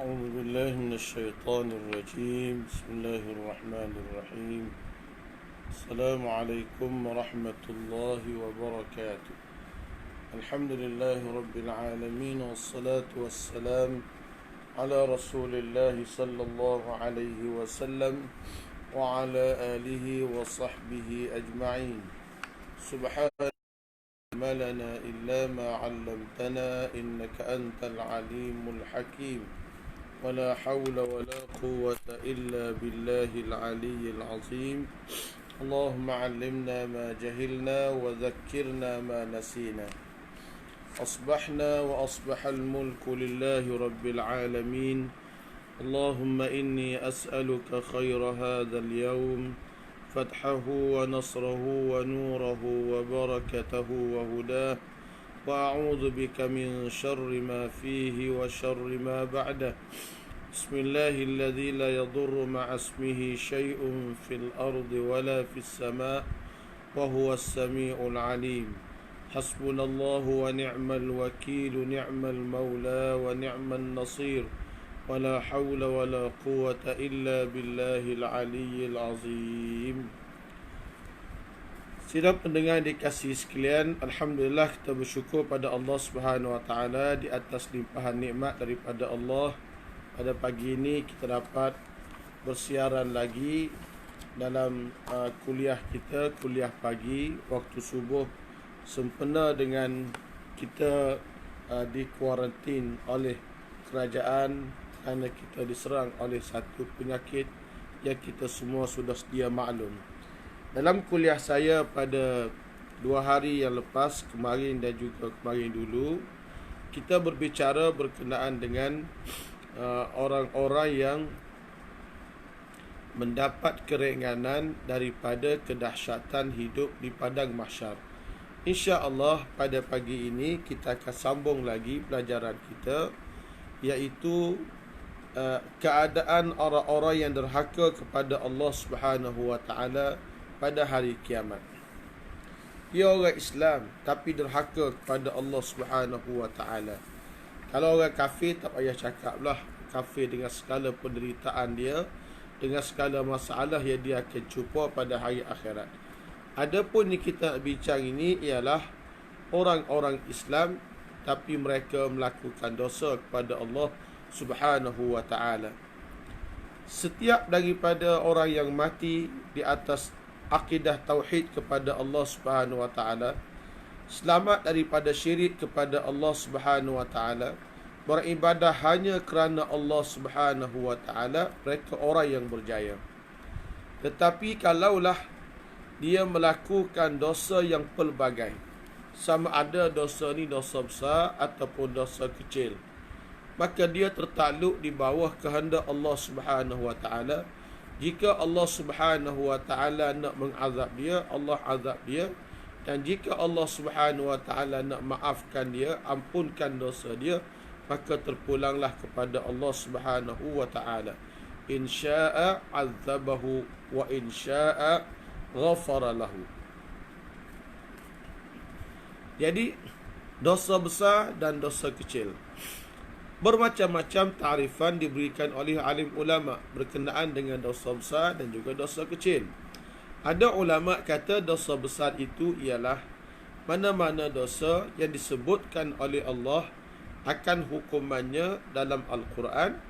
أعوذ بالله من الشيطان الرجيم. بسم الله الرحمن الرحيم. السلام عليكم ورحمة الله وبركاته. الحمد لله رب العالمين، والصلاة والسلام على رسول الله صلى الله عليه وسلم وعلى آله وصحبه أجمعين. سبحانك ما لنا إلا ما علمتنا إنك أنت العليم الحكيم، ولا حول ولا قوة إلا بالله العلي العظيم. اللهم علمنا ما جهلنا وذكرنا ما نسينا. أصبحنا وأصبح الملك لله رب العالمين. اللهم إني أسألك خير هذا اليوم، فتحه ونصره ونوره وبركته وهداه، وأعوذ بك من شر ما فيه وشر ما بعده. بسم الله الذي لا يضر مع اسمه شيء في الأرض ولا في السماء وهو السميع العليم. حسبنا الله ونعم الوكيل، نعم المولى ونعم النصير، ولا حول ولا قوة إلا بالله العلي العظيم. Sidang pendengar dikasihi sekalian, alhamdulillah kita bersyukur pada Allah Subhanahu Wa Taala di atas limpahan nikmat daripada Allah. Pada pagi ini kita dapat bersiaran lagi dalam kuliah kita, kuliah pagi waktu subuh, sempena dengan kita dikuarantin oleh kerajaan kerana kita diserang oleh satu penyakit yang kita semua sudah sedia maklum. Dalam kuliah saya pada 2 hari yang lepas, kemarin dan juga kemarin dulu, kita berbicara berkenaan dengan orang-orang yang mendapat keringanan daripada kedahsyatan hidup di padang mahsyar. InsyaAllah pada pagi ini kita akan sambung lagi pelajaran kita, iaitu keadaan orang-orang yang derhaka kepada Allah Subhanahu Wa Taala pada hari kiamat. Dia orang Islam tapi derhaka kepada Allah Subhanahu Wa Taala. Kalau orang kafir tak payah cakap lah, kafir dengan segala penderitaan dia, dengan segala masalah yang dia akan jumpa pada hari akhirat. Adapun yang kita bincang ini ialah orang-orang Islam tapi mereka melakukan dosa kepada Allah Subhanahu Wa Taala. Setiap daripada orang yang mati di atas akidah tauhid kepada Allah Subhanahu Wa Taala, selamat daripada syirik kepada Allah Subhanahu Wa Taala, beribadah hanya kerana Allah Subhanahu Wa Taala, mereka orang yang berjaya. Tetapi kalaulah dia melakukan dosa yang pelbagai, sama ada dosa ni dosa besar ataupun dosa kecil, maka dia tertakluk di bawah kehendak Allah Subhanahu Wa Taala. Jika Allah Subhanahu Wa Taala nak mengazab dia, Allah azab dia. Dan jika Allah Subhanahu Wa Taala nak maafkan dia, ampunkan dosa dia, maka terpulanglah kepada Allah Subhanahu Wa Taala. In syaa azabahu wa in syaa ghafara lahu. Jadi dosa besar dan dosa kecil, bermacam-macam ta'rifan diberikan oleh alim ulama berkenaan dengan dosa besar dan juga dosa kecil. Ada ulama kata dosa besar itu ialah mana-mana dosa yang disebutkan oleh Allah akan hukumannya dalam Al-Quran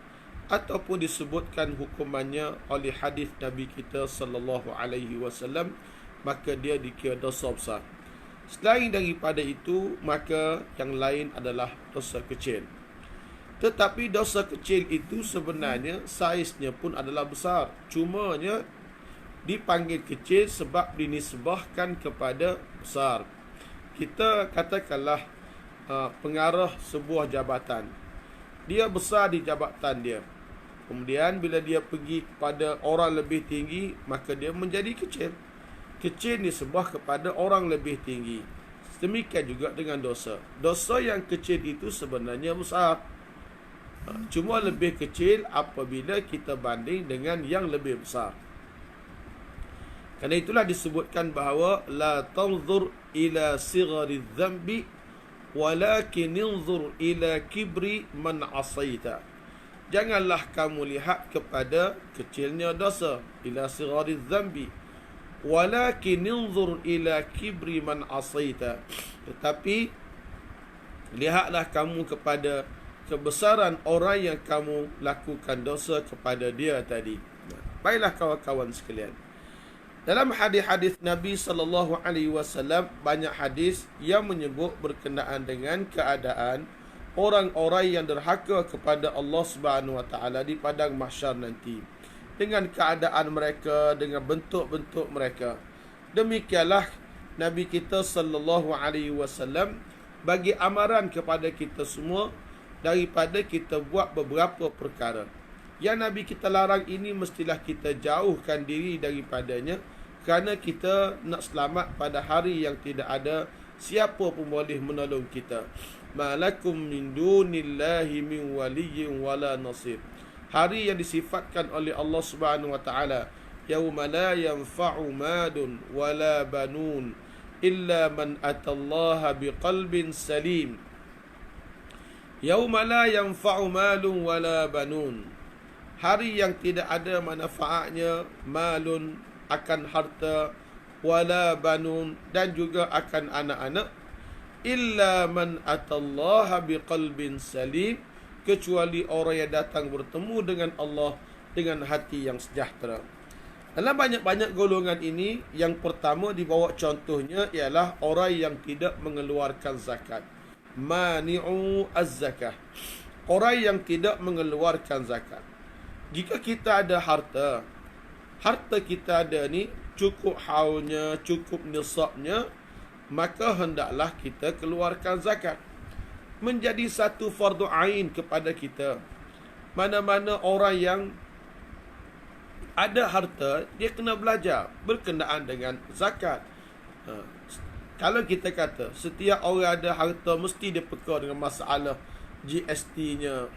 ataupun disebutkan hukumannya oleh hadis Nabi kita sallallahu alaihi wasallam, maka dia dikira dosa besar. Selain daripada itu, maka yang lain adalah dosa kecil. Tetapi dosa kecil itu sebenarnya saiznya pun adalah besar. Cumanya dipanggil kecil sebab dinisbahkan kepada besar. Kita katakanlah pengarah sebuah jabatan, dia besar di jabatan dia. Kemudian bila dia pergi kepada orang lebih tinggi, maka dia menjadi kecil. Kecil disebah kepada orang lebih tinggi. Demikian juga dengan dosa. Dosa yang kecil itu sebenarnya besar, cuma lebih kecil apabila kita banding dengan yang lebih besar. Kerana itulah disebutkan bahawa la tanzur ila sighari dhanbi walakin inzur ila kibri man asaita. Janganlah kamu lihat kepada kecilnya dosa, ila sighari dzambi, walakin inzur ila kibri man asaita. Tetapi lihatlah kamu kepada kebesaran orang yang kamu lakukan dosa kepada dia tadi. Baiklah kawan-kawan sekalian, dalam hadis-hadis Nabi SAW, banyak hadis yang menyebut berkenaan dengan keadaan orang-orang yang derhaka kepada Allah Subhanahu Wa Taala di padang mahsyar nanti, dengan keadaan mereka, dengan bentuk-bentuk mereka. Demikianlah Nabi kita SAW bagi amaran kepada kita semua daripada kita buat beberapa perkara. Yang Nabi kita larang ini mestilah kita jauhkan diri daripadanya, kerana kita nak selamat pada hari yang tidak ada siapa pun boleh menolong kita. Malakum min dunillahi min waliyyin wala nasir. Hari yang disifatkan oleh Allah Subhanahu Wa Taala, yauma la yanfa'u malun wala banun illa man atallaha biqalbin salim. Yauma la yanfa'u malun wala banun. Hari yang tidak ada manfaatnya malun, akan harta, wala banun, dan juga akan anak-anak, illa man atallaha biqalbin salim, kecuali orang yang datang bertemu dengan Allah dengan hati yang sejahtera. Dalam banyak-banyak golongan ini, yang pertama dibawa contohnya ialah orang yang tidak mengeluarkan zakat. Mani'u az-zakah. Orang yang tidak mengeluarkan zakat. Jika kita ada harta kita ada ni cukup haulnya, cukup nisabnya, maka hendaklah kita keluarkan zakat. Menjadi satu fardu ain kepada kita. Mana-mana orang yang ada harta, dia kena belajar berkenaan dengan zakat. Kalau kita kata setiap orang ada harta mesti dia peka dengan masalah GST-nya,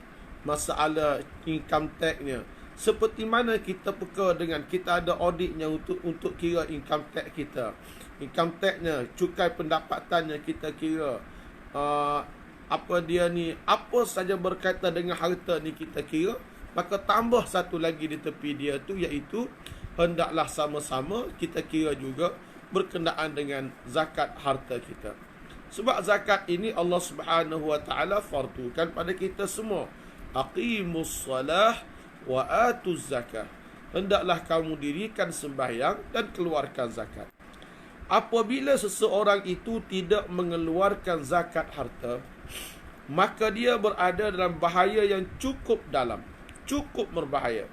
masalah income tax-nya. Seperti mana kita peka dengan kita ada auditnya untuk kira income tax kita. Income tax-nya, cukai pendapatannya kita kira. Apa dia ni, apa saja berkaitan dengan harta ni kita kira. Maka tambah satu lagi di tepi dia tu, iaitu hendaklah sama-sama kita kira juga berkenaan dengan zakat harta kita. Sebab zakat ini Allah Subhanahu Wa Taala fardukan pada kita semua. Aqimus salah wa atuz zakah. Hendaklah kamu dirikan sembahyang dan keluarkan zakat. Apabila seseorang itu tidak mengeluarkan zakat harta, maka dia berada dalam bahaya yang cukup dalam, cukup berbahaya.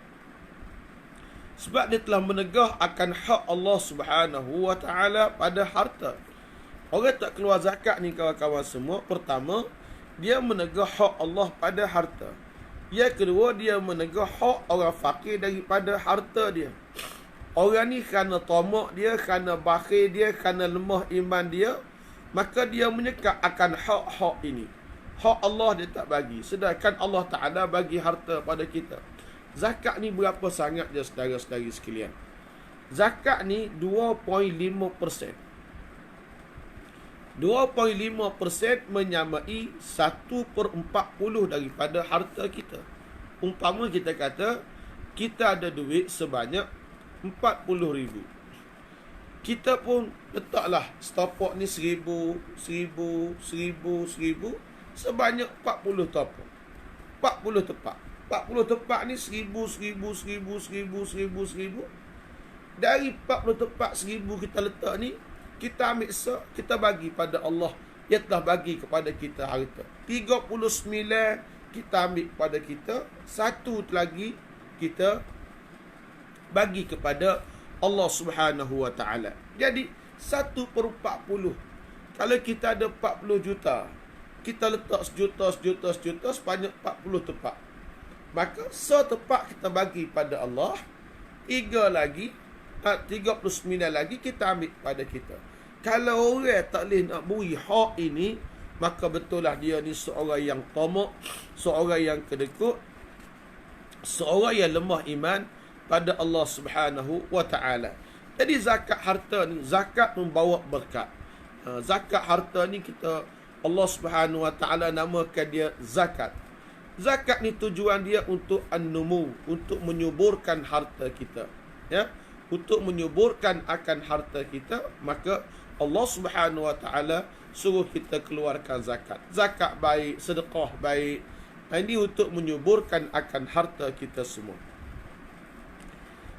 Sebab dia telah menegah akan hak Allah Subhanahu Wa Taala pada harta. Orang tak keluar zakat ni kawan-kawan semua, pertama, dia menegah hak Allah pada harta. Yang kedua, dia menegah hak orang fakir daripada harta dia. Orang ni kerana tamak dia, kerana bakhil dia, kerana lemah iman dia, maka dia menyekat akan hak-hak ini. Hak Allah dia tak bagi, sedangkan Allah Ta'ala bagi harta pada kita. Zakat ni berapa sangat je saudara-saudari sekalian? Zakat ni 2.5%. 2.5% menyamai 1/40 daripada harta kita. Umpama kita kata kita ada duit sebanyak 40,000. Kita pun letaklah stopok ni 1,000, 1,000, 1,000, 1,000, sebanyak 40 topok. 40 tepak. 40 tepak ni 1,000, 1,000, 1,000, 1,000, 1,000, 1,000. Dari 40 tepak 1,000 kita letak ni, kita ambil kita bagi pada Allah. Dia telah bagi kepada kita harta. 39 kita ambil pada kita. Satu lagi kita bagi kepada Allah Subhanahu Wa Taala. Jadi 1/40. Kalau kita ada 40 juta, kita letak sejuta sebanyak 40 tepak. Maka setepak kita bagi pada Allah, 39 lagi kita ambil pada kita. Kalau orang tak boleh nak beri hak ini, maka betul lah dia ni seorang yang tamak, seorang yang kedekut, seorang yang lemah iman pada Allah Subhanahu Wa Taala. Jadi zakat harta ni, zakat membawa berkat. Zakat harta ni Allah Subhanahu Wa Taala namakan dia zakat. Zakat ni tujuan dia untuk an-numu, untuk menyuburkan harta kita. Ya, untuk menyuburkan akan harta kita, maka Allah Subhanahu Wa Taala suruh kita keluarkan zakat. Zakat baik, sedekah baik. Ini untuk menyuburkan akan harta kita semua.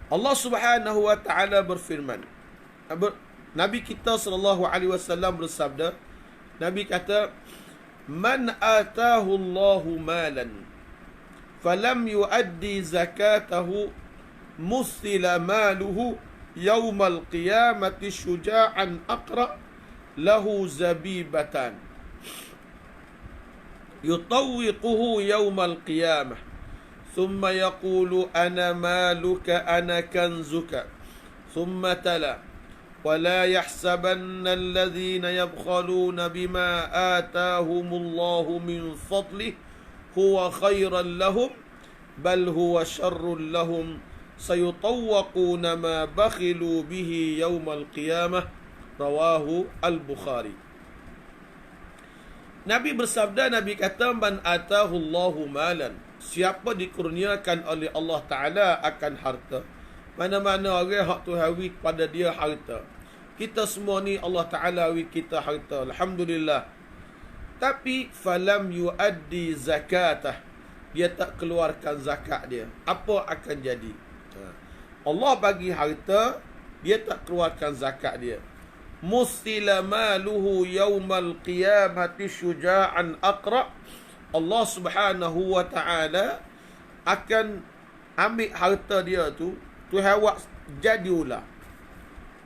Allah Subhanahu Wa Taala berfirman. Nabi kita sallallahu alaihi wasallam bersabda, Nabi kata, "Man atahu Allahu malan falam yuaddi zakatahu مثل ماله يوم القيامة شجاعا أقرأ له زبيبتان يطوقه يوم القيامة ثم يقول أنا مالك أنا كنزك ثم تلا ولا يحسبن الذين يبخلون بما آتاهم الله من فضله هو خيرا لهم بل هو شر لهم سيطوقون ما بخلوا به يوم القيامة رواه البخاري. Nabi bersabda, Nabi kata, man atahu Allahu malan, siapa dikurniakan oleh Allah Ta'ala akan harta. Mana-mana orang hak Tuhan hawi kepada dia harta. Kita semua ni Allah Ta'ala hawi kita harta, alhamdulillah. Tapi falam yuaddi zakatah, dia tak keluarkan zakat dia, apa akan jadi? Allah bagi harta, dia tak keluarkan zakat dia. Musila maluhu yawmal qiyamati syuja'an aqra. Allah Subhanahu Wa Ta'ala akan ambil harta dia tu hawak jadi ular.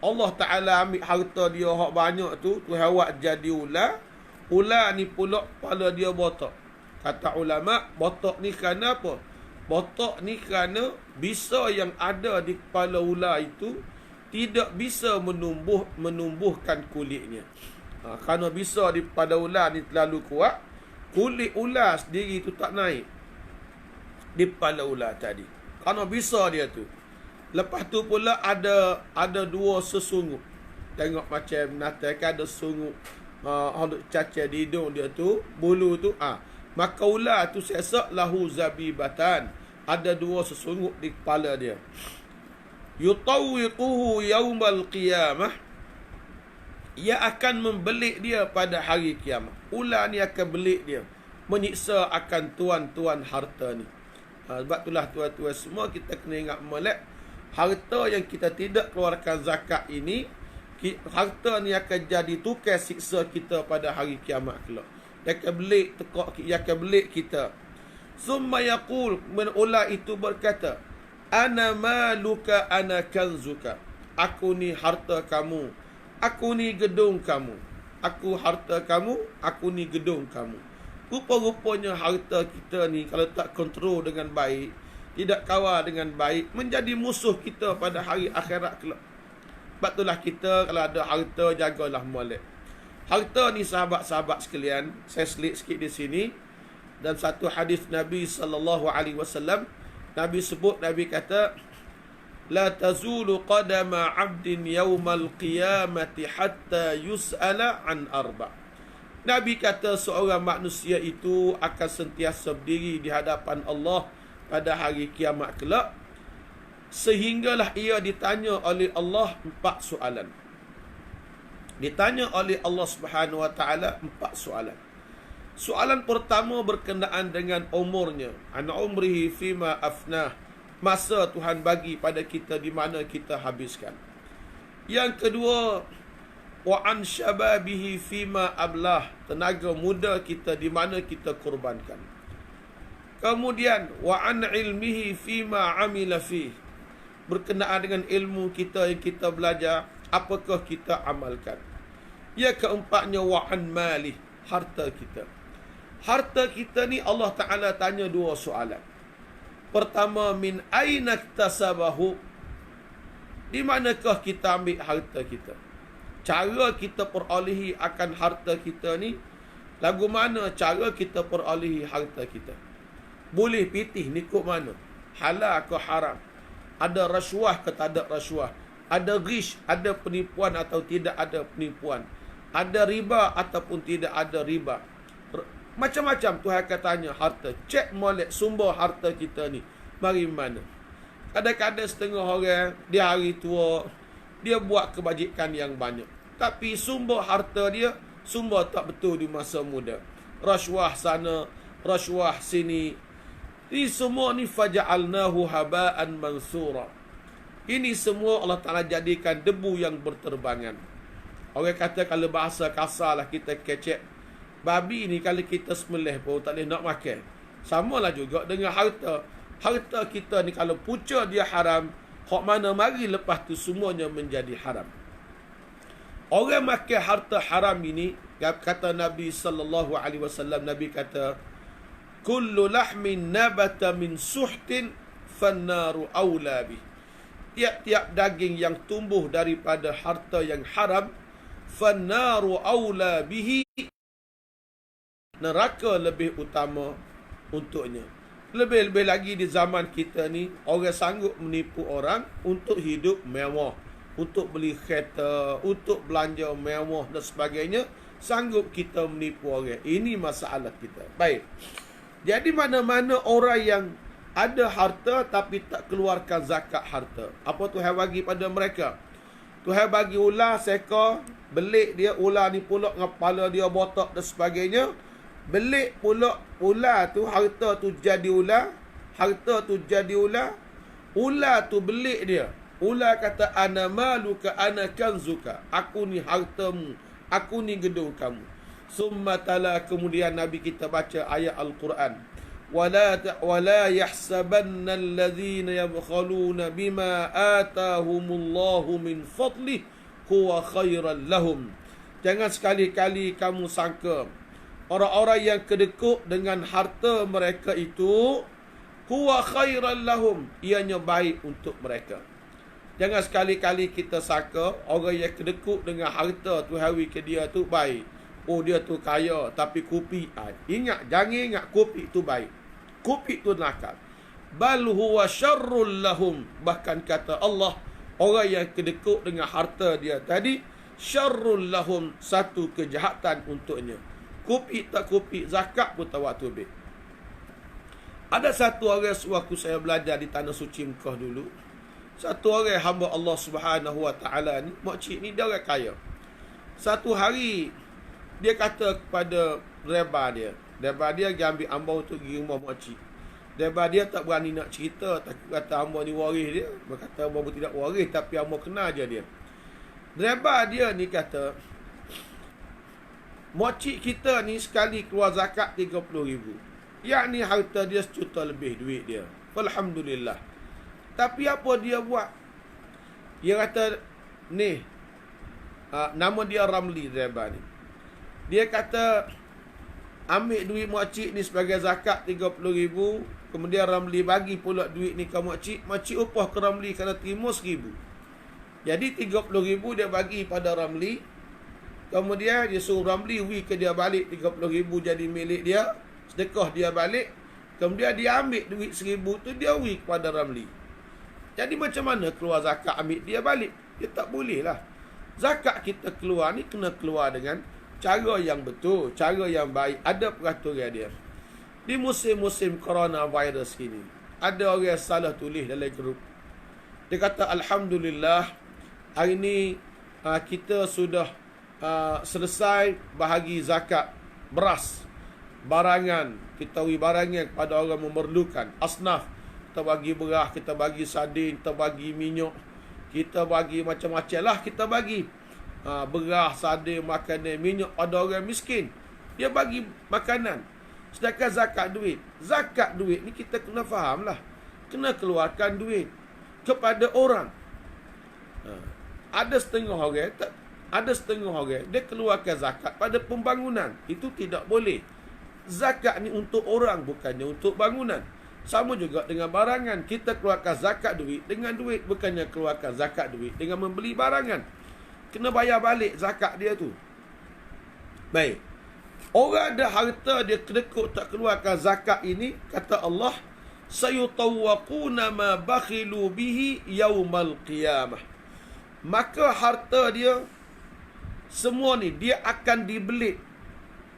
Allah Ta'ala ambil harta dia hak banyak tu hawak jadi ular. Ular ni pula kepala dia botak. Kata ulama, botak ni kerana apa? Botak ni kerana bisa yang ada di kepala ular itu tidak bisa menumbuhkan kulitnya. Kerana bisa di pada ular ni terlalu kuat, kulit ular sendiri tu tak naik di kepala ular tadi. Kerana bisa dia tu. Lepas tu pula ada dua sesungguh. Tengok macam binatang kan ada sungguh cacar di hidung dia tu, bulu tu. Maka ular tu sesak lahu zabibatan, ada dua sesungguh di kepala dia. Yutawiquhu yaumal qiyamah, ia akan membelik dia pada hari kiamat. Ular ni akan belik dia, menyiksa akan tuan-tuan harta ni. Sebab itulah tuan-tuan semua, kita kena ingat molek, harta yang kita tidak keluarkan zakat ini, harta ni akan jadi tukar siksa kita pada hari kiamat kelak. Dia akan belik tekak, dia akan belik kita. Summa yaqul, ular itu berkata, ana maluka ana kanzuka, aku ni harta kamu, aku ni gedung kamu. Aku harta kamu, aku ni gedung kamu. Rupa-rupanya harta kita ni kalau tak kontrol dengan baik, tidak kawal dengan baik, menjadi musuh kita pada hari akhirat kelak. Sebab itulah kita kalau ada harta, jagalah molek. Harta ni sahabat-sahabat sekalian, saya selit sikit di sini. Dan satu hadis Nabi sallallahu alaihi wasallam, Nabi sebut, Nabi kata, la tazulu qadama 'abdin yawmal qiyamati hatta yus'ala an arba'. Nabi kata seorang manusia itu akan sentiasa berdiri di hadapan Allah pada hari kiamat kelak, sehinggalah ia ditanya oleh Allah 4 soalan. Ditanya oleh Allah Subhanahu Wa Taala 4 soalan. Soalan pertama berkenaan dengan umurnya. An umrihi fima afnah. Masa Tuhan bagi pada kita di mana kita habiskan. Yang kedua, wa an syababihi fima ablah. Tenaga muda kita di mana kita korbankan. Kemudian, wa an ilmihi fima amila fih. Berkenaan dengan ilmu kita yang kita belajar, apakah kita amalkan. Yang keempatnya, wa an malih. Harta kita. Harta kita ni Allah Ta'ala tanya 2 soalan. Pertama, min aina iktasabahu. Di manakah kita ambil harta kita? Cara kita perolehi akan harta kita ni, lagu mana cara kita perolehi harta kita? Boleh pitih ni kok mana? Halal ke haram? Ada rasuah ke tak ada rasuah? Ada ghish, ada penipuan atau tidak ada penipuan? Ada riba ataupun tidak ada riba? Macam-macam Tuhan akan tanya harta. Cek molek sumber harta kita ni mari mana. Kadang-kadang setengah orang dia hari tua, dia buat kebajikan yang banyak, tapi sumber harta dia sumber tak betul di masa muda. Rasuah sana, rasuah sini. Ini semua ni faja'alnahu haba'an mansura. Ini semua Allah Ta'ala jadikan debu yang berterbangan. Orang kata kalau bahasa kasar lah, kita kecek. Babi ni kalau kita sembelih pun tak boleh nak makan. Samalah juga dengan harta. Harta kita ni kalau punca dia haram, hak mana mari lepas tu semuanya menjadi haram. Orang makan harta haram ini, kata Nabi SAW, Nabi kata, kullu lahmin nabata min suhtin fannaru awla bih. Tiap-tiap daging yang tumbuh daripada harta yang haram, fannaru awla bihi, neraka lebih utama untuknya. Lebih-lebih lagi di zaman kita ni, orang sanggup menipu orang untuk hidup mewah, untuk beli kereta, untuk belanja mewah dan sebagainya. Sanggup kita menipu orang. Ini masalah kita. Baik. Jadi mana-mana orang yang ada harta tapi tak keluarkan zakat harta, apa Tuhan bagi pada mereka? Tuhan bagi ular seekor, belik dia, ular ni pula dengan kepala dia botak dan sebagainya. Belik pula ular tu, harta tu jadi ular, harta tu jadi ular, ular tu belik dia. Ular kata, ana maluka ana kanzuka, aku ni hartamu, aku ni gedung kamu. Summa tala, kemudian Nabi kita baca ayat Al-Quran, wala yahsabanna alladhina yabkhaluna bima atahumullahu min fadlih huwa khairan lahum. Jangan sekali-kali kamu sangka orang-orang yang kedekut dengan harta mereka itu, huwa khairan lahum, ianya baik untuk mereka. Jangan sekali-kali kita sangka orang yang kedekut dengan harta tu hawi ke dia tu baik. Oh, dia tu kaya tapi kopi. Ingat, jangan ingat kopi tu baik. Kopi tu nakal. Bal huwa syarrul lahum. Bahkan kata Allah, orang yang kedekut dengan harta dia tadi, syarrul lahum, satu kejahatan untuknya. Kopi tak kopi, zakat pun tak waktu ambil. Ada satu orang, sewaktu saya belajar di Tanah Suci Mekah dulu, satu orang hamba Allah Subhanahu Wa Taala ni, makcik ni dia orang kaya. Satu hari dia kata kepada driver dia pergi ambil ambau untuk pergi rumah makcik. Driver dia tak berani nak cerita, takut kata ambau ni waris dia. Dia kata ambau tidak waris, tapi ambau kenal je dia. Driver dia ni kata, makcik kita ni sekali keluar zakat 30,000. Yakni harta dia 1 juta lebih duit dia. Alhamdulillah. Tapi apa dia buat? Dia kata, ni, nama dia Ramli, driver ni. Dia kata, ambil duit makcik ni sebagai zakat 30,000. Kemudian Ramli bagi pula duit ni ke makcik. Makcik upah ke Ramli kena terima 1,000. Jadi 30,000 dia bagi pada Ramli. Kemudian dia suruh Ramli ke dia balik 30,000 jadi milik dia. Sedekah dia balik. Kemudian dia ambil duit 1,000 tu, dia kepada Ramli. Jadi macam mana keluar zakat ambil dia balik? Dia tak boleh lah. Zakat kita keluar ni kena keluar dengan cara yang betul, cara yang baik. Ada peraturan dia. Di musim-musim coronavirus ini, ada orang salah tulis dalam grup. Dia kata, Alhamdulillah, hari ni kita sudah selesai bahagi zakat beras, barangan. Kita bagi barangan kepada orang memerlukan. Asnaf, kita bagi beras, kita bagi sardin, kita bagi minyak, kita bagi macam-macam lah, kita bagi beras, sardin, makanan, minyak pada orang miskin. Dia bagi makanan. Sedangkan zakat duit. Zakat duit ni kita kena faham lah. Kena keluarkan duit kepada orang. Ada setengah orang dia keluarkan zakat pada pembangunan. Itu tidak boleh. Zakat ni untuk orang, bukannya untuk bangunan. Sama juga dengan barangan. Kita keluarkan zakat duit dengan duit, bukannya keluarkan zakat duit dengan membeli barangan. Kena bayar balik zakat dia tu. Baik. Orang ada harta, dia kedekut tak keluarkan zakat ini, kata Allah, sayutawwaquna ma bakhilu bihi yaumal qiyamah. Maka harta dia semua ni dia akan dibelit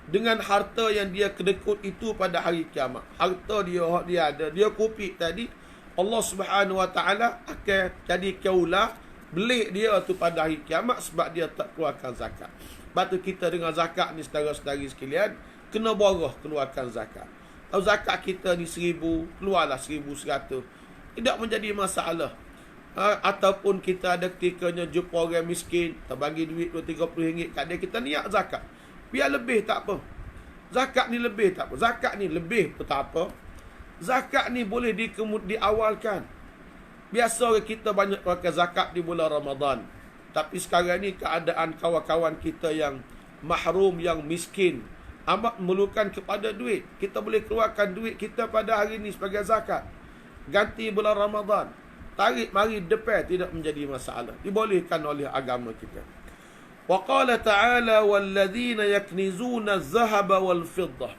dengan harta yang dia kedekut itu pada hari kiamat. Harta dia ada, dia kupik tadi, Allah Subhanahu Wa Taala akan jadi kaulah belik dia tu pada hari kiamat sebab dia tak keluarkan zakat. Sebab tu kita dengan zakat ni saudara-saudari sekalian, kena borah keluarkan zakat. Kalau zakat kita ni 1,000, keluarlah 1,100. Tidak menjadi masalah. Ataupun kita ada ketikanya jumpa orang miskin, kita bagi duit RM30 kat dia, kita niat zakat. Biar lebih tak apa. Zakat ni lebih tak apa. Zakat ni lebih pun tak apa. Zakat ni boleh diawalkan. Biasa kita banyak keluarkan zakat di bulan Ramadan. Tapi sekarang ni keadaan kawan-kawan kita yang mahrum, yang miskin, amat memerlukan kepada duit. Kita boleh keluarkan duit kita pada hari ni sebagai zakat. Ganti bulan Ramadan. Tarik mari depan, tidak menjadi masalah. Dibolehkan oleh agama kita. Wa qala ta'ala walladzina yaknizuna az-zahaba wal fiddah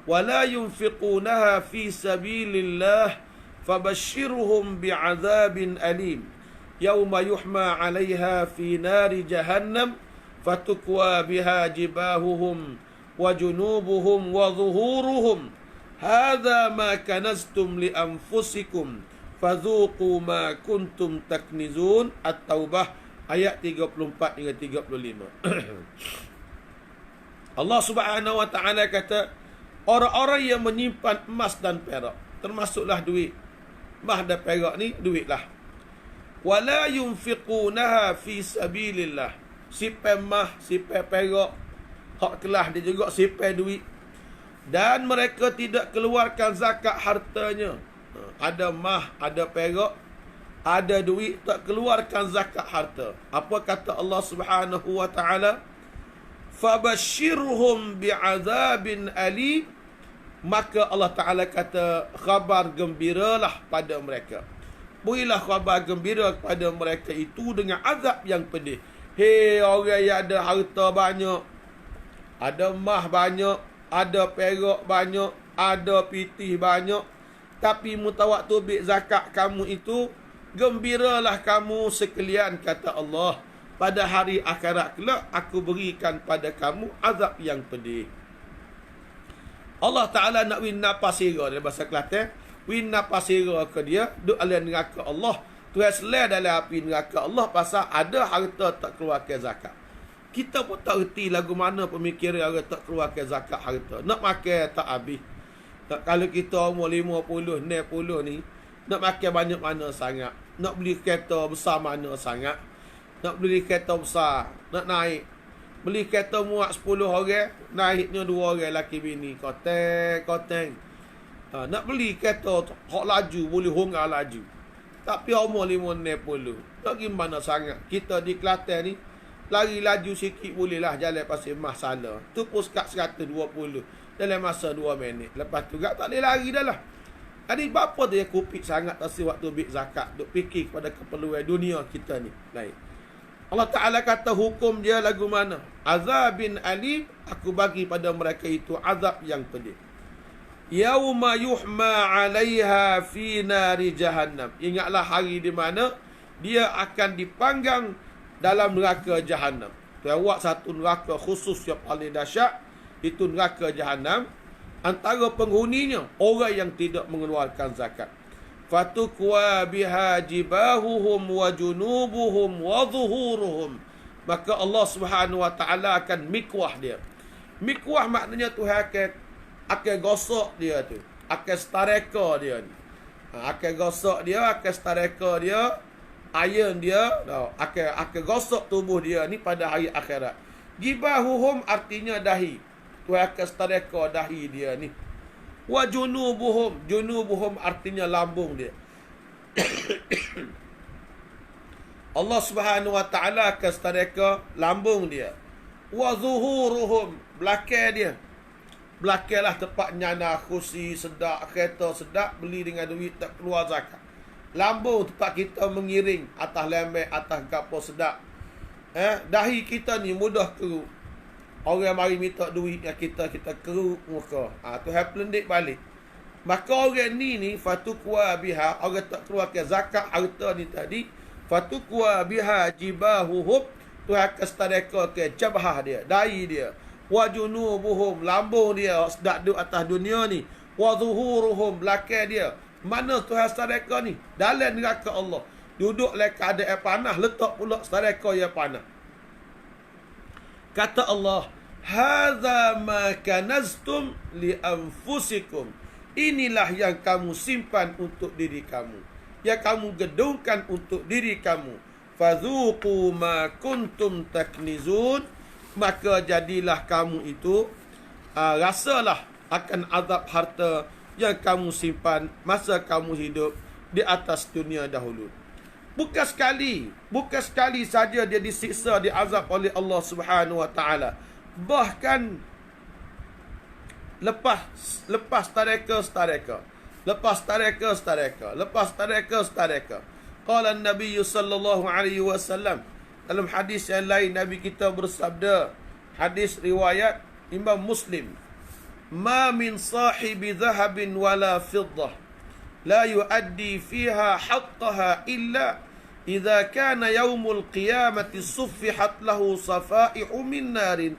wa la yunfiqunaha fi sabilillah fabashshirhum bi'adzabin alim yawma yuhma 'alayha fi nari jahannam fatukwa biha jibahuhum wa junubuhum wa zuhuruhum hadza ma kanaztum li anfusikum fadhuqu ma kuntum taknizun. At-Taubah ayat 34 hingga 35. Allah Subhanahu Wa Taala kata, orang-orang yang menyimpan emas dan perak, termasuklah duit. Emas dan perak ni duitlah. Wala yunfiqunaha fi sabilillah. Sipai emas, sipai perak, hak kelas dia juga sipai duit. Dan mereka tidak keluarkan zakat hartanya. Ada emas, ada perak, ada duit, tak keluarkan zakat harta. Apa kata Allah Subhanahu Wa Taala? Fabashshirhum bi'adzabin alim. Maka Allah Ta'ala kata, khabar gembiralah pada mereka. Berilah khabar gembira kepada mereka itu dengan azab yang pedih. Hei orang yang ada harta banyak, ada emas banyak, ada perak banyak, ada pitih banyak, tapi mutawak tu ambil zakat kamu itu, gembiralah kamu sekalian, kata Allah. Pada hari akhirat kelak aku berikan pada kamu azab yang pedih. Allah Ta'ala nak win napasira dalam bahasa Kelantan. Win napasira ke dia, duduk dalam neraka Allah. Tuhan selai dalam api neraka Allah pasal ada harta tak keluarkan zakat. Kita pun tak erti lagu mana pemikiran orang tak keluarkan zakat harta. Nak makan tak habis. Kalau kita umur 50, 60 ni, nak makan banyak mana sangat. Nak beli kereta besar mana sangat. Nak beli kereta besar, nak naik. Beli kereta muat 10 orang, naiknya 2 orang laki bini. Koteng. Nak beli kereta hak laju, boleh honggar laju. Tapi umur 50-60. Tak gimana sangat. Kita di Kelantan ni, lari laju sikit bolehlah jalan pasir masalah. Tu pun sekat 120 dalam masa 2 minit. Lepas tu tak boleh lari dah lah. Jadi bapa dia kupik sangat tasi waktu ambil zakat. Duk fikir kepada keperluan dunia kita ni. Baik. Allah Ta'ala kata hukum dia lagu mana? Azabin alim, aku bagi pada mereka itu azab yang pedih. Yauma yuhma 'alaiha fi nari jahannam. Ingatlah hari di mana dia akan dipanggang dalam neraka jahannam. Terwak satu neraka khusus yang paling dahsyat, itu neraka jahannam. Antara penghuninya orang yang tidak mengeluarkan zakat. Fatukwa biha jibahuhum wa junubuhum wa zuhuruhum. Maka Allah Subhanahu Wa Taala akan mikwah dia. Mikwah maknanya Tuhan akan gosok dia tu. Akan stareka dia ni. Akan gosok dia, akan stareka dia, iron dia, akan gosok tubuh dia ni pada hari akhirat. Jibahuhum artinya dahi. Tuhan akan stareka dahi dia ni. Wa junubuhum artinya lambung dia. Allah Subhanahu Wa Taala akan stareka lambung dia. Wa zuhuruhum, belakang dia. Belakanglah tempat nyana, kursi sedap, kereta sedap, beli dengan duit tak keluar zakat. Lambung tempat kita mengiring, atas lembek, atas kapal sedap. Dahi kita ni mudah keruk. Orang mari minta duit dengan kita keruk muka. Tuhan pelendik balik. Maka orang ni fatukwa biha, orang tak keluarkan zakat harta ni tadi, fatukwa biha jibahuhum, Tuhan akan sedeka ke jabhah dia, dahi dia. wa junubuhum, lambung dia sedap duduk atas dunia ni, wa zuhuruhum, belakang dia. Mana Tuhan sedekah ni? Dalam neraka Allah. Duduk lekat ada air panah, letak pula sedekah yang panah. Kata Allah, hadza ma kanaztum li anfusikum. Inilah yang kamu simpan untuk diri kamu, yang kamu gedungkan untuk diri kamu. Fadzuqu ma kuntum taknizun. Maka jadilah kamu itu, rasalah akan azab harta yang kamu simpan masa kamu hidup di atas dunia dahulu. Bukan sekali saja dia disiksa, diazab oleh Allah Subhanahu Wa Taala. Bahkan lepas tareka. Qala Nabi sallallahu alaihi wasallam, dalam hadis yang lain Nabi kita bersabda, hadis riwayat Imam Muslim, ma min sahibi dhahabin wala fiddah la yuaddi fiha haqqaha illa idza kana yaumul qiyamati suffihat lahu safaihu min narin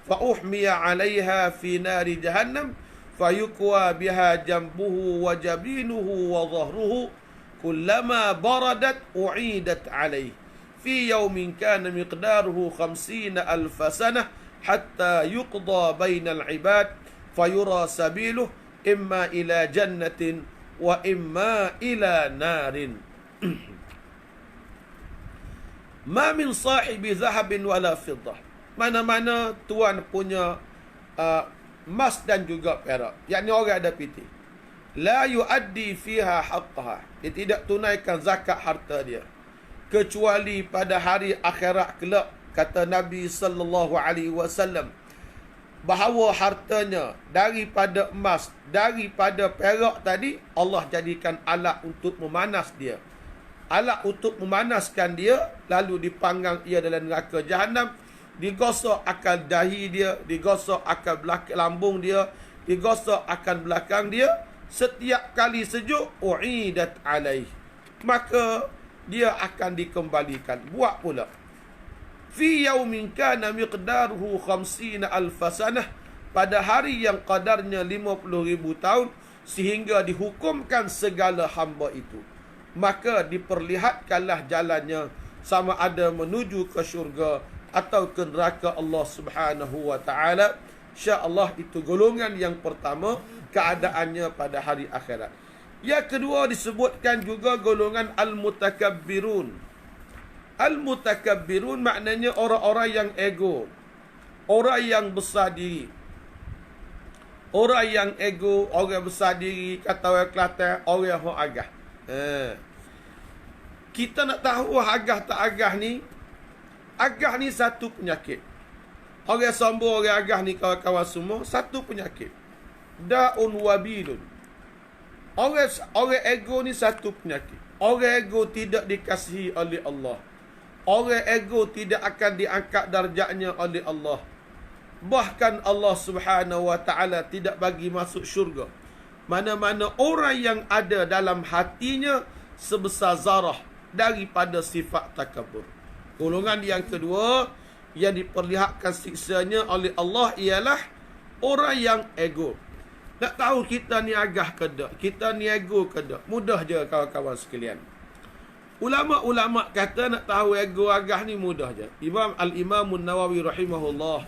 fa uhmiya 'alayha fi nari jahannam fayukwa biha jambuhu wa jabinuhu wa dhahruhu kullama baradat u'idat 'alayhi fi yaumin kana miqdaruhu 50,000 sanah hatta yuqda bainal ibad fayura sabiluh imma ila jannatin wa imma ila narin. Ma min sahibi zahabin wala fiddah. Mana-mana tuan punya emas dan juga perak, yakni orang ada piti, la yuaddi fiha haqqaha, dia tidak tunaikan zakat harta dia, kecuali pada hari akhirat kelak. Kata Nabi sallallahu alaihi wasallam bahawa hartanya daripada emas, daripada perak tadi, Allah jadikan alat untuk memanas dia, alat untuk memanaskan dia, lalu dipanggang ia dalam neraka jahanam, digosok akal dahi dia, digosok akal belakang lambung dia, digosok akal belakang dia. Setiap kali sejuk, u'idat alaih, maka dia akan dikembalikan. Buat pula. Fi yaumin kana miqdaruhu 50,000 sanah, pada hari yang qadarnya 50,000 tahun, sehingga dihukumkan segala hamba itu. Maka diperlihatkanlah jalannya, sama ada menuju ke syurga atau ke neraka Allah Subhanahu Wa Taala. InsyaAllah itu golongan yang pertama, keadaannya pada hari akhirat. Yang kedua disebutkan juga golongan al-mutakabbirun. Al-mutakabbirun maknanya orang-orang yang ego, orang yang besar diri. Orang yang ego, orang besar diri, kata orang Kelantan, orang yang agah. Kita nak tahu agah tak agah ni. Agah ni satu penyakit. Orang sombong, orang agah ni kawan-kawan semua, satu penyakit. Da'un wabilun. Orang ego ni satu penyakit. Orang ego tidak dikasihi oleh Allah. Orang ego tidak akan diangkat darjatnya oleh Allah. Bahkan Allah Subhanahu Wa Taala tidak bagi masuk syurga mana-mana orang yang ada dalam hatinya sebesar zarah daripada sifat takabur. Golongan yang kedua yang diperlihatkan siksanya oleh Allah ialah orang yang ego. Nak tahu kita ni agah ke tak? Kita ni ego ke tak? Mudah je kawan-kawan sekalian. Ulama-ulama kata nak tahu ego agah ni mudah je. Al-Imam Nawawi rahimahullah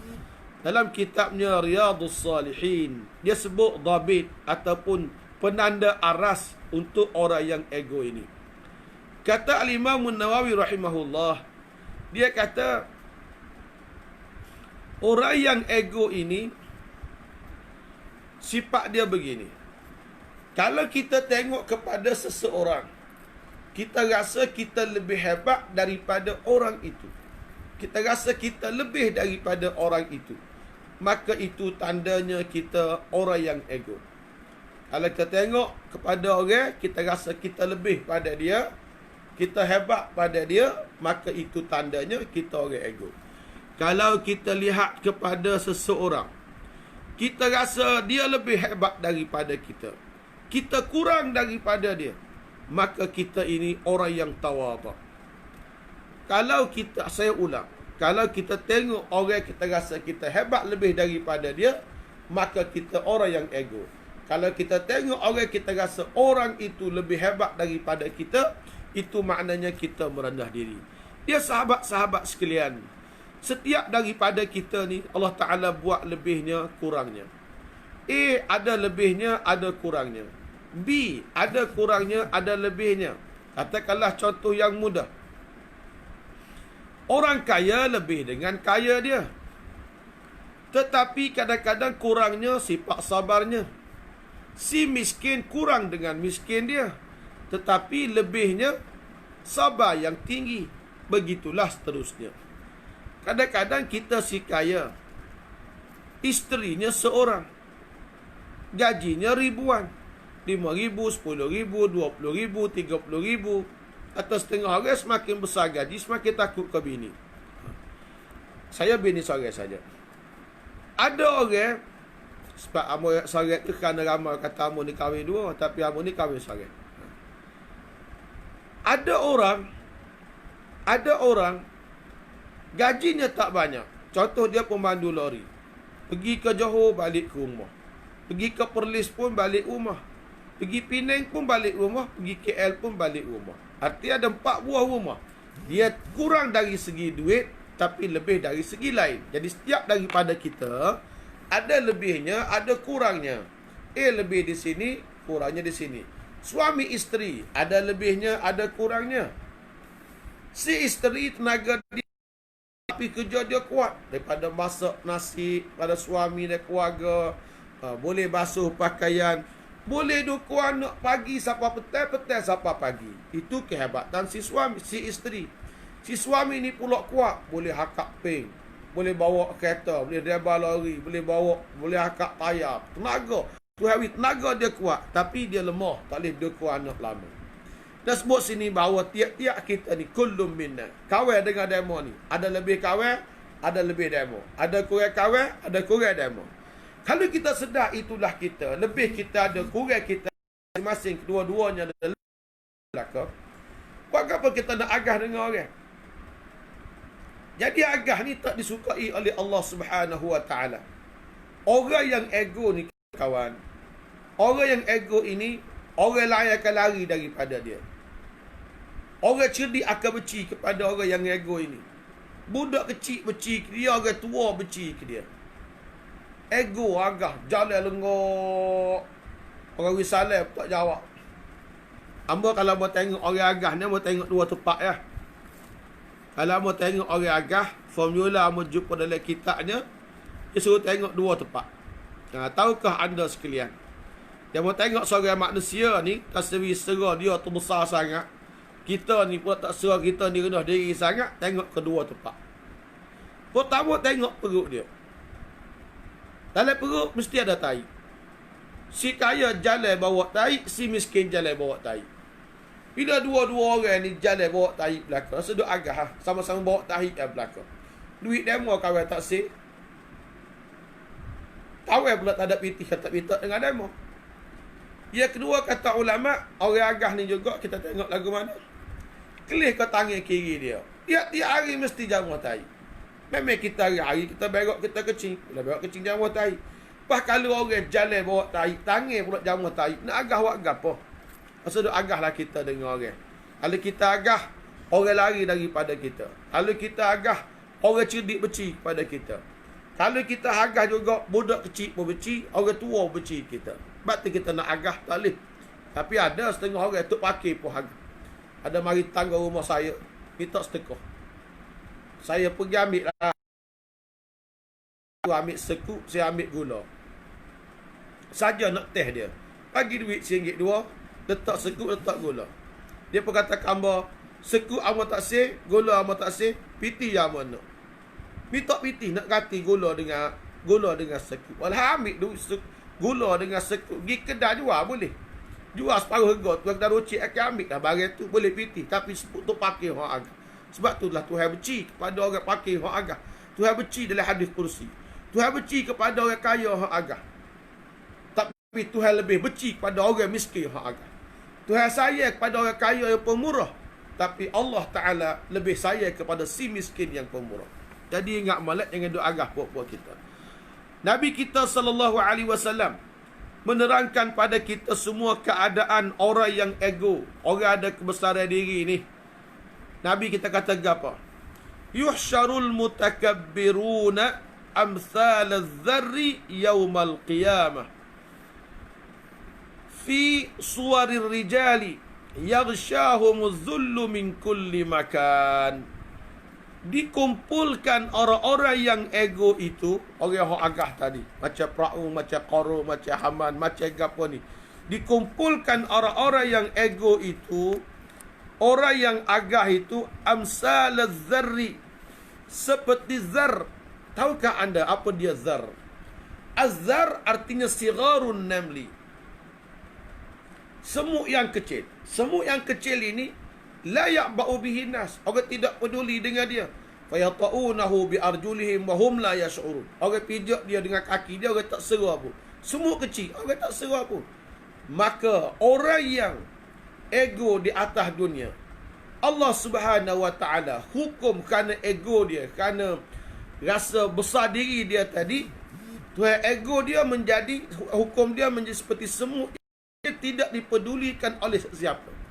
dalam kitabnya Riyadhus Salihin, dia sebut dhabit ataupun penanda aras untuk orang yang ego ini. Kata Al-Imam Nawawi rahimahullah, dia kata orang yang ego ini sifat dia begini. Kalau kita tengok kepada seseorang, kita rasa kita lebih hebat daripada orang itu, kita rasa kita lebih daripada orang itu, maka itu tandanya kita orang yang ego. Kalau kita tengok kepada orang, kita rasa kita lebih pada dia, kita hebat pada dia, maka itu tandanya kita orang ego. Kalau kita lihat kepada seseorang, kita rasa dia lebih hebat daripada kita, kita kurang daripada dia, maka kita ini orang yang tawadhu. Kalau kita, saya ulang, Kalau kita tengok orang kita rasa kita hebat lebih daripada dia, maka kita orang yang ego. Kalau kita tengok orang kita rasa orang itu lebih hebat daripada kita, itu maknanya kita merendah diri. Dia sahabat-sahabat sekalian, setiap daripada kita ni Allah Ta'ala buat lebihnya, kurangnya. A ada lebihnya, ada kurangnya. B ada kurangnya, ada lebihnya. Katakanlah contoh yang mudah. Orang kaya lebih dengan kaya dia, tetapi kadang-kadang kurangnya sifat sabarnya. Si miskin kurang dengan miskin dia, tetapi lebihnya sabar yang tinggi. Begitulah seterusnya. Kadang-kadang kita si kaya, isterinya seorang, gajinya ribuan, 5,000, 10,000, 20,000, 30,000. Atau setengah orang semakin besar gaji, semakin takut ke bini. Saya bini sorang saja. Ada orang, sebab amu sorang tu kerana ramai kata amu ni kahwin dua, tapi amu ni kahwin sorang. Ada orang gajinya tak banyak. Contoh dia pemandu lori. Pergi ke Johor, balik ke rumah. Pergi ke Perlis pun balik rumah. Pergi Penang pun balik rumah. Pergi KL pun balik rumah. Artinya ada 4 buah rumah. Dia kurang dari segi duit, tapi lebih dari segi lain. Jadi setiap daripada kita, ada lebihnya, ada kurangnya. A lebih di sini, kurangnya di sini. Suami isteri, ada lebihnya, ada kurangnya. Si isteri tenaga dia, tapi kerja dia kuat. Daripada masak nasi pada suami dan keluarga, boleh basuh pakaian, boleh dukung anak pagi sampai petang sampai pagi. Itu kehebatan si suami, si isteri. Si suami ni pula kuat, boleh hakak ping, boleh bawa kereta, boleh driver lori, boleh hakak tayar. Tenaga, tenaga dia kuat, tapi dia lemah, tak boleh dukung anak lama. Dan sebut sini bahawa tiap-tiap kita ni kullum minna. Kawan dengan demo ni, ada lebih kawan, ada lebih demo. Ada kurang kawan, ada kurang demo. Kalau kita sedar itulah kita, lebih kita ada, kurang kita masing-masing, kedua-duanya ada belakang. Buat apa kita nak agah dengan orang? Jadi agah ni tak disukai oleh Allah Subhanahu Wa Taala. Orang yang ego ni kawan, orang yang ego ini, orang lain akan lari daripada dia. Orang cerdik akan benci kepada orang yang ego ini. Budak kecil benci ke dia, orang tua benci ke dia. Ego agah, jalan lengok. Orang risalah tak jawab. Amba kalau mau tengok orang agah ni, mau tengok dua tempat ya. Kalau mau tengok orang agah, formula mau jumpa dalam kitabnya, dia suruh tengok dua tempat. Tahukah anda sekalian, dia mau tengok seorang manusia ni, tasawir sera dia tu besar sangat. Kita ni pun tak sera, kita ni rendah diri sangat. Tengok kedua tempat. Pertama tengok perut dia. Dalam perut mesti ada tai. Si kaya jalan bawa tai, si miskin jalan bawa tai. Bila dua-dua orang ni jalan bawa tai belakang, seduk agah sama-sama bawa tai belakang. Duit demo kawan tak sih. Kawan pula tak ada pitih, kata pitih dengan demo. Yang kedua kata ulama, orang agah ni juga kita tengok lagu mana. Kelih ke tangan kiri dia. Tiap-tiap hari mesti jamu tai. Memang kita hari-hari kita berok kita kecing. Bila berok kecing jamu tai. Pas kalau orang jalan bawa tai, tangan pula jamu tai. Nak agah buat apa? Maksud agahlah kita dengan orang. Kalau kita agah, orang lari daripada kita. Kalau kita agah, orang cerdik benci kepada kita. Kalau kita agah juga, budak kecil pun benci, orang tua benci kita. Sebab tu kita nak agah, tak boleh. Tapi ada setengah orang tu pakai pun agah. Ada mari tangga rumah saya, minta sedekah. Saya pergi ambil lah. Ambil sekuk, saya ambil gula. Saja nak teh dia. Bagi duit RM1 2, letak sekuk, letak gula. Dia pun kata kamba, sekuk amat tak sih, gula amat tak sih, piti yang mana. Minta piti nak ganti gula dengan sekuk. Walau ambil duit gula dengan sekuk, pergi kedai jual boleh. Jual separuh harga, tuan kedai rocik akan ambil dah barang tu, boleh piti. Tapi sebut tu pakai orang agak. Sebab itulah Tuhan benci kepada orang pakai orang agak. Tuhan benci dalam hadis kursi. Tuhan benci kepada orang kaya orang agak. Tapi Tuhan lebih benci kepada orang miskin orang agak. Tuhan sayang kepada orang kaya yang pemurah. Tapi Allah Ta'ala lebih sayang kepada si miskin yang pemurah. Jadi ingat molek, jangan duk agah puak-puak kita. Nabi kita SAW menerangkan pada kita semua keadaan orang yang ego, orang ada kebesaran diri ni. Nabi kita kata apa? Yuhsyarul mutakabbiruna amsal az-zarri yaumal qiyamah fi suwarir rijali yaghsyahumuz zullu min kulli makan. Dikumpulkan orang-orang yang ego itu, orang yang agah tadi, macam Pra'u, macam Qaro, macam Haman, macam apa ni. Dikumpulkan orang-orang yang ego itu, orang yang agah itu, amsal az-zarri, seperti zar. Tahukah anda apa dia zar? Az-zar artinya sigharun namli, semut yang kecil. Semut yang kecil ini la ya'ba'u bihi nas, orang tidak peduli dengan dia. Fayata'unahu bi arjulihim wa hum la yash'urun, orang pijak dia dengan kaki dia, orang tak seru apa. Semut kecil, orang tak seru apa. Maka orang yang ego di atas dunia, Allah Subhanahu wa taala hukum kerana ego dia, kerana rasa besar diri dia tadi, Tuhan ego dia menjadi, hukum dia menjadi seperti semut, dia tidak dipedulikan oleh siapa.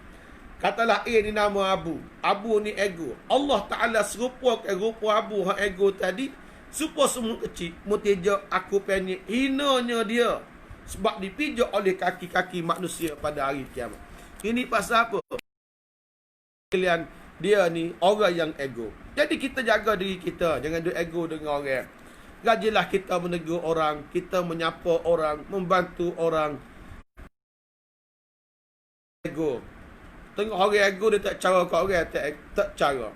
Katalah ni nama Abu. Abu ni ego. Allah Ta'ala serupakan rupa Abu yang ego tadi, supaya semut kecil, mutijak aku penyek, hinanya dia, sebab dipijak oleh kaki-kaki manusia pada hari kiamat. Ini pasal apa? Kalian, dia ni orang yang ego. Jadi kita jaga diri kita, jangan duk ego dengan orang. Gajilah kita menegur orang, kita menyapa orang, membantu orang. Ego. Tengok orang ego, dia tak cara kat orang, tak cara.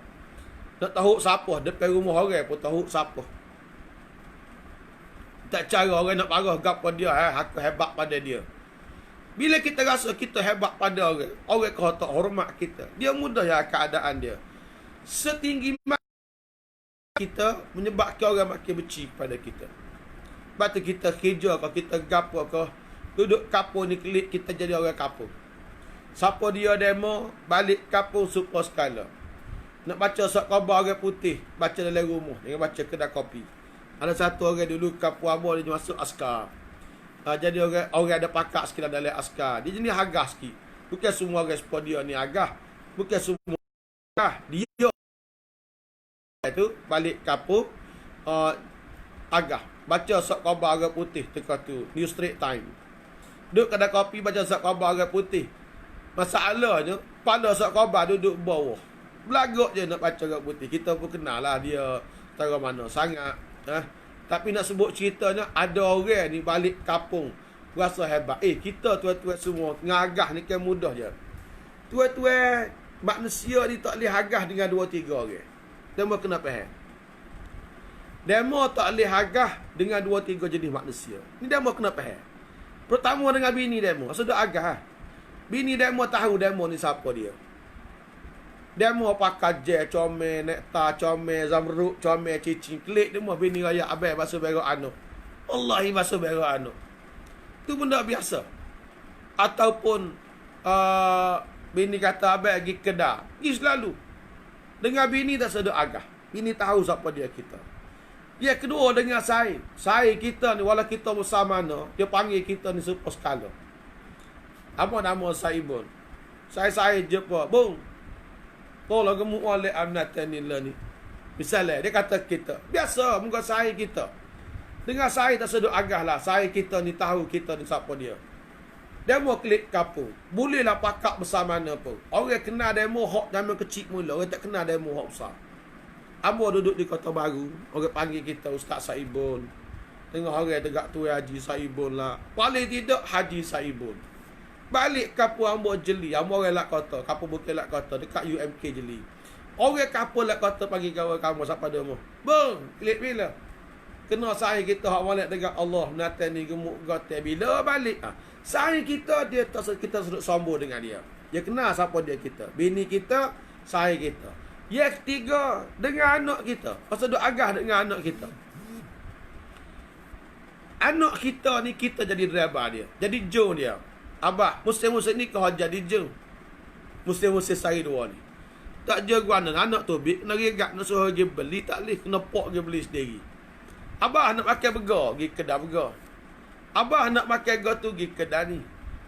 Nak tahu siapa, depan rumah orang pun tahu siapa. Tak cara orang nak marah gapo dia, aku hebat pada dia. Bila kita rasa kita hebat pada orang, orang kau tak hormat kita, dia mudah ya keadaan dia. Setinggi kita menyebabkan orang makin benci pada kita. Sebab tu kita kerja kau, kita gapo kau, duduk kapur ni klik, kita jadi orang kapur. Siapa dia demo, balik kapur super skala. Nak baca surat khabar orang putih, baca dalam rumah, dengan baca kedai kopi. Ada satu orang dulu kapur abah, dia masuk askar. Jadi orang ada pakak sikit dalam askar. Dia jenis agah sikit. Bukan semua orang seperti dia ni agah. Bukan semua agah. Dia itu balik kapur agah. Baca surat khabar orang putih dekat tu, New Straits Times. Duduk kedai kopi baca surat khabar orang putih. Masalahnya, pada surat khabar duduk bawah. Belagak je nak baca orang putih. Kita pun kenal lah dia cara mana sangat. Tapi nak sebut ceritanya, ada orang ni balik kampung rasa hebat. Kita tuan-tuan semua ngagah ni kan mudah je. Tuan-tuan manusia ni tak boleh agah dengan 2-3 orang. Demo kena faham. Demo tak boleh agah dengan 2-3 jenis manusia. Ni demo kena faham. Pertama dengan bini demo, sudah agah. Bini demo tahu demo ni siapa dia. Demo pakai je, comel, nektar, comel, zamrud, comel, cicing, klik demo bini raya abang basuh berak anak. Wallahi basuh berak anak. Itu benda biasa. Ataupun bini kata abang pergi kedai, pergi selalu. Dengan bini tak sedar agah. Bini tahu siapa dia kita. Yang kedua dengan saing. Saing kita ni, walau kita bersama mana, dia panggil kita ni super skala. Apa nama saibun? Saya jumpa, bung. Tolong gemuk oleh amnatanillah ni. Misalnya, dia kata kita. Biasa, muka saya kita. Dengan saya tak sedut agah lah. Saya kita ni tahu kita ni siapa dia. Demo klik kapur. Bolehlah pakak bersama mana pun. Orang kenal demo hok nama kecil mula. Orang tak kenal demo hok besar. Abo duduk di Kota Baru. Orang panggil kita Ustaz Saibun. Tengok orang tegak tu Haji Saibun lah. Paling tidak Haji Saibun. Balik kapur ambo jeli, ambo orang lak kota, kapur Bukit lak kota dekat UMK jeli. Orang kapur lak kota panggil kawan kamu siapa dia mu? Bang, klik bila? Kena saya kita hak molek dekat Allah, natan ni gemuk gote bila balik. Saya kita dia kita sudut sombong dengan dia. Dia kenal siapa dia kita. Bini kita, saya kita. Yang ketiga dengan anak kita. Pasal duk agah dengan anak kita. Anak kita ni kita jadi driver dia. Jadi Joe dia. Abah, musim-musim ni kau jadi je. Musim-musim saya dua ni. Tak je guana anak tu kena regat nak suruh pergi beli, tak boleh kena pok pergi beli sendiri. Abah nak pakai burger, pergi kedai burger. Abah nak pakai tu pergi kedai ni.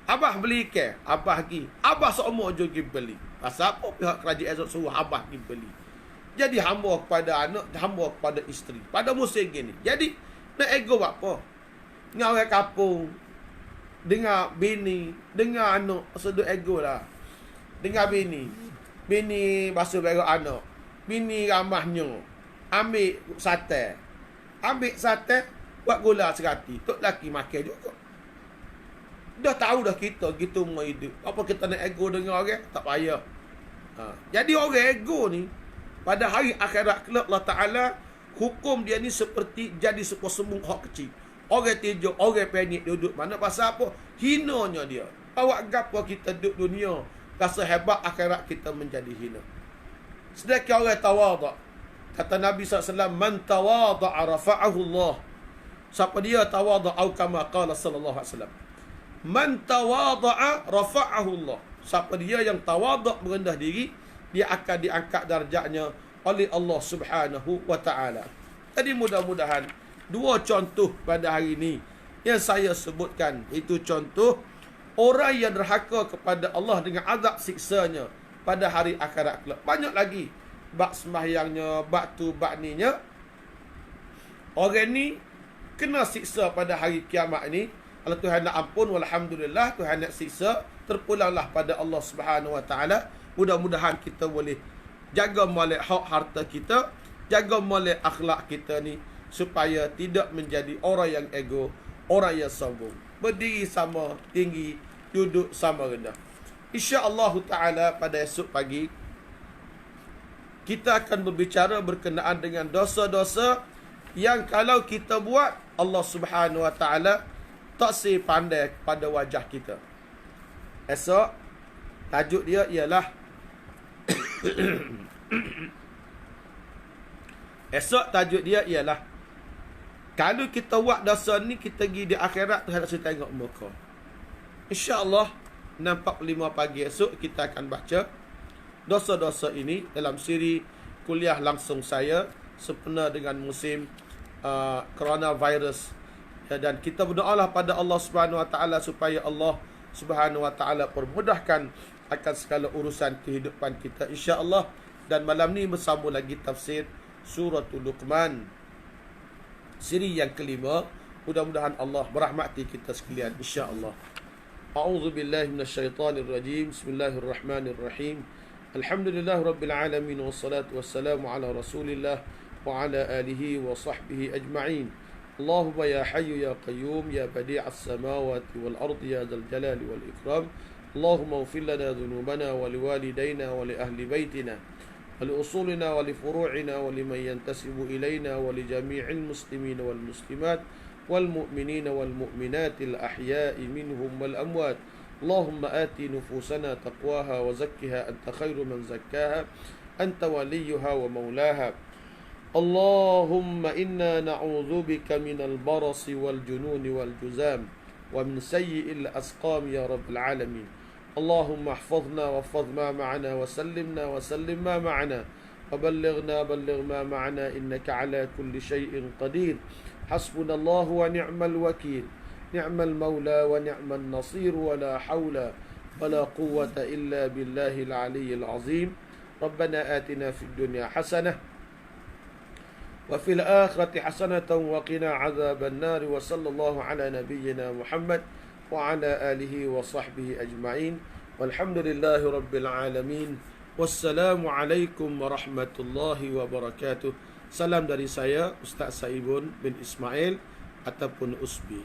Abah beli ikan, abah pergi. Abah seumur je pergi beli. Pasal apa pihak kerajaan suruh abah pergi beli? Jadi hamba kepada anak, hamba kepada isteri. Pada musim gini. Jadi nak ego buat apa? Dengan orang kampung, dengar bini, dengar anak, sedut ego lah. Dengar bini. Bini basuh berak anak. Bini ramahnya. Ambil sate. Ambil sate, buat gula serati. Tok laki makan juga. Dah tahu dah kita gitu mau hidup. Apa kita nak ego dengan orang? Tak payah. Jadi orang ego ni, pada hari akhirat kelak Allah Ta'ala, hukum dia ni seperti jadi sebuah sembung hak kecil. Orang tijuk, orang penyik duduk mana pasal apa? Hinanya dia. Awak gapo kita duduk dunia, rasa hebat akhirat kita menjadi hina. Sedangkan orang tawaduk. Kata Nabi SAW, man tawaduk rafa'ahu Allah. Siapa dia tawaduk, atau kama qala sallallahu alaihi wasallam. Man tawaduk rafa'ahu Allah. Siapa dia yang tawaduk merendah diri, dia akan diangkat darjatnya oleh Allah Subhanahu wa taala. Jadi mudah-mudahan dua contoh pada hari ini yang saya sebutkan, itu contoh orang yang derhaka kepada Allah dengan azab siksanya pada hari akhirat kelak. Banyak lagi bab sembahyangnya, bab tu, bab ninya. Orang ni kena siksa pada hari kiamat ni. Kalau Tuhan nak ampun, walhamdulillah. Tuhan nak siksa, terpulanglah pada Allah Subhanahu wa taala. Mudah-mudahan kita boleh jaga molek hak harta kita, jaga molek akhlak kita ni, supaya tidak menjadi orang yang ego, orang yang sombong. Berdiri sama tinggi, duduk sama rendah. InsyaAllah ta'ala pada esok pagi, kita akan berbicara berkenaan dengan dosa-dosa yang kalau kita buat, Allah Subhanahu wa ta'ala tak pandai pada wajah kita. Esok, tajuk dia ialah esok tajuk dia ialah kalau kita buat dosa ni, kita pergi di akhirat, Tuhan nak tengok muka. InsyaAllah 6.45 pagi esok kita akan baca dosa-dosa ini dalam siri kuliah langsung saya sempena dengan musim coronavirus. Dan kita berdoalah pada Allah Subhanahu wa taala supaya Allah Subhanahu wa taala permudahkan akan segala urusan kehidupan kita, insya-Allah. Dan malam ni bersambung lagi tafsir suratul Luqman, siri yang kelima. Mudah-mudahan Allah merahmati kita sekalian, insya-Allah. A'udzubillahi minasyaitonirrajim. Bismillahirrahmanirrahim. Alhamdulillahirabbil alamin wassalatu wassalamu ala Rasulillah wa ala alihi wa sahbihi ajma'in. Allahumma ya hayyu ya qayyum ya badi'as samawati wal ardi ya dzal jalali wal ikram. Allahumma ighfir lana dhunubana wa liwalidayna wa li ahli baitina wa li usulina wa li furu'ina wa liman yantasibu ilayna wa li jami'il muslimina wal muslimat wal mu'minina wal mu'minatil ahya'i minhum wal amwat. Allahumma ati nufusana taqwaha wa zakkiha anta khairu man zakkaha anta waliyuha wa maulaha. Allahumma inna na'udzu bika minal barasi wal jununi wal juzam wa min sayyi'il asqam ya rabbil alamin. Allahumma ihfazna wa ihfaz ma ma'ana wa sallim ma ma'ana wa balligh ma ma'ana innaka ala kulli shay'in qadir. Hasbunallahu wa ni'mal wakil, ni'mal maula wa ni'man nasir, wa la hawla wa la quwwata illa billahil aliyyil azim. Rabbana atina fid dunya hasanah وفي الآخرة حسنة وقنا عذاب النار وصلى الله على نبينا محمد وعلى آله وصحبه أجمعين والحمد لله رب العالمين والسلام عليكم ورحمة الله وبركاته. Salam dari saya Ustaz Saibun bin Ismail ataupun Usbi.